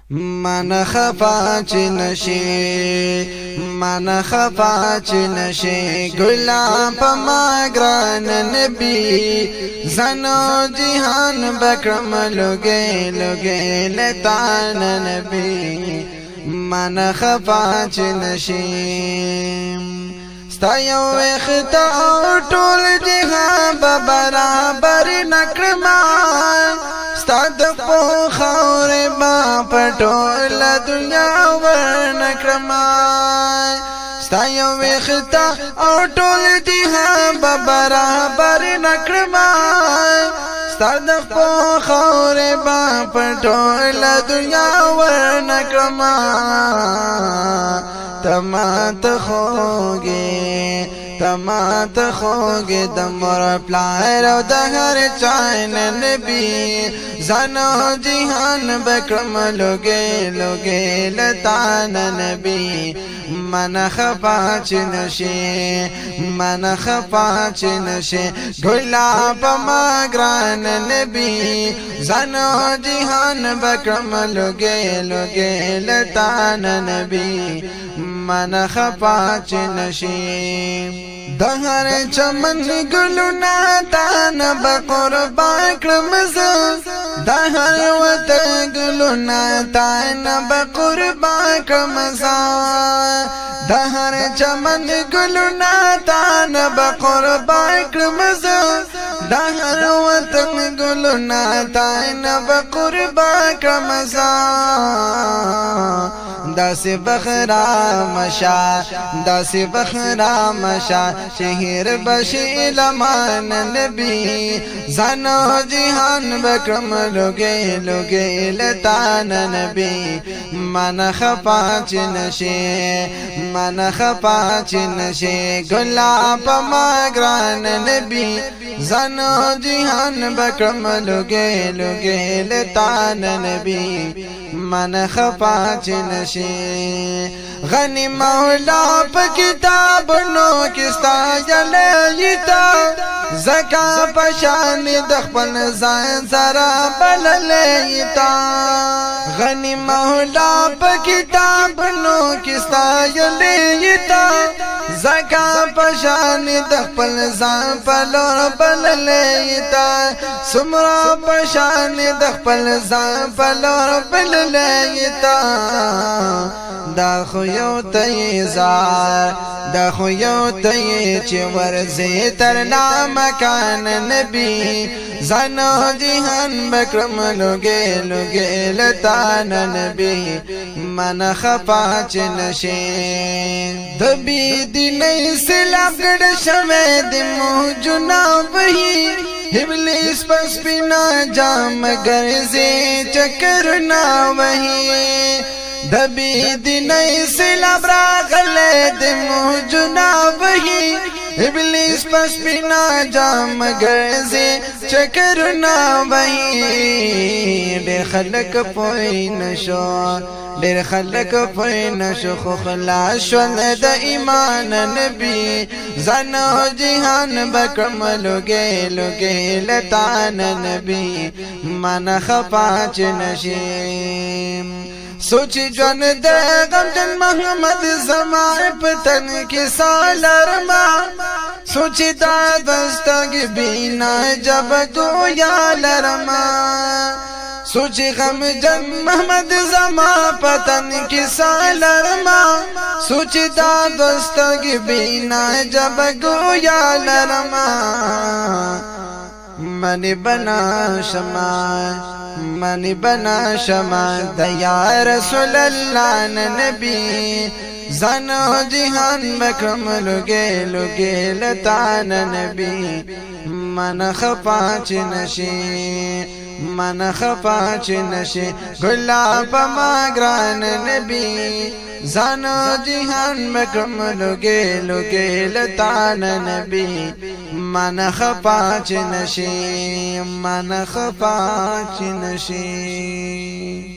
من خفا چی نشی من خفا چی نشی گلاب پا ما گران نبی زنو جہان بکرم لگے لگے لتان نبی من خفا چی نشی ستا یو اختا ټول جهان برابر نکړما ستا د په خاورې با پټول دنیا ور نکړما ستا یو اختا ټول جهان برابر نکړما ستا د په خاورې با پټول دنیا ور نکړما تمات خوگی تمات خوگی دمور پلائر و دہر چائن نبی زنو جہان بکرم لگے لگے لتان نبی من خفا چی نشی من خفا چی نشی گلاب ما گران نبی زنو جہان بکرم لگے لگے لتان نبی من خفا چی نشی دهر چمن گلونا تان بقربان کرمزا دهر وط گلونا تان بقربان کرمزا دهر چمن گلونا تان بقربان کرمزا دهر وط گلونا تان بقربان کرمزا داس بخرا مشا داس بخرا مشا شهر بشی لمان نبی زنو جہان بکرم لگے لگے لتان نبی من خفا چی نشی من خفا چی نشی گلاب ما گران نبی زنو جہان بکرم لگے لگے لتان نبی من خفا چی نشی غنی مولا پا کتاب نو کستا جلیتا زکا پشان دخپن زائن سرا بللیتا غنی مولا پا کتاب نو کستا جلیتا زکا پشان دخپن زائن پلور بللیتا سمرا پشان دخپن زائن پلور بللیتا دا خو یو تیزار دا خو یو تی چی ورزی تر نامکان نبی زنو جہان بکرم لگے لگے لتان نبی من خفا چی نشی دبی دی نئی سلاب گڑ شوی دی موجونا وحی ابلیس پس پینا جام گرزی چکرنا وحی دبی دی نئی سلاب راغلے دی موجونا وحی ابلیس پس پینا جام گرزی چکرنا وحی دیر خلق پوئی نشو دیر خلق پوئی نشو خو خلاص شول دا ایمان نبی زنو جہان بکرم لگے لگے لتان نبی من خفا چی نشیم سوچی جون دے غمجن محمد زمان پتن کی سالرما سوچی دادستگ بینا جب گویا لرما سوچی غمجن محمد زمان پتن کی سالرما سوچی دادستگ بینا جب گویا لرما منی بنا شما منی بنا شما دیا رسول اللہ نبی زنو جہان بکرم لگے لگے لتان نبی من خفا چی نشی من خفا چی نشی گلاب ما گران نبی زنو جہان بکرم لگے لگے لتان نبی من خفا چی نشی من خفا چی نشی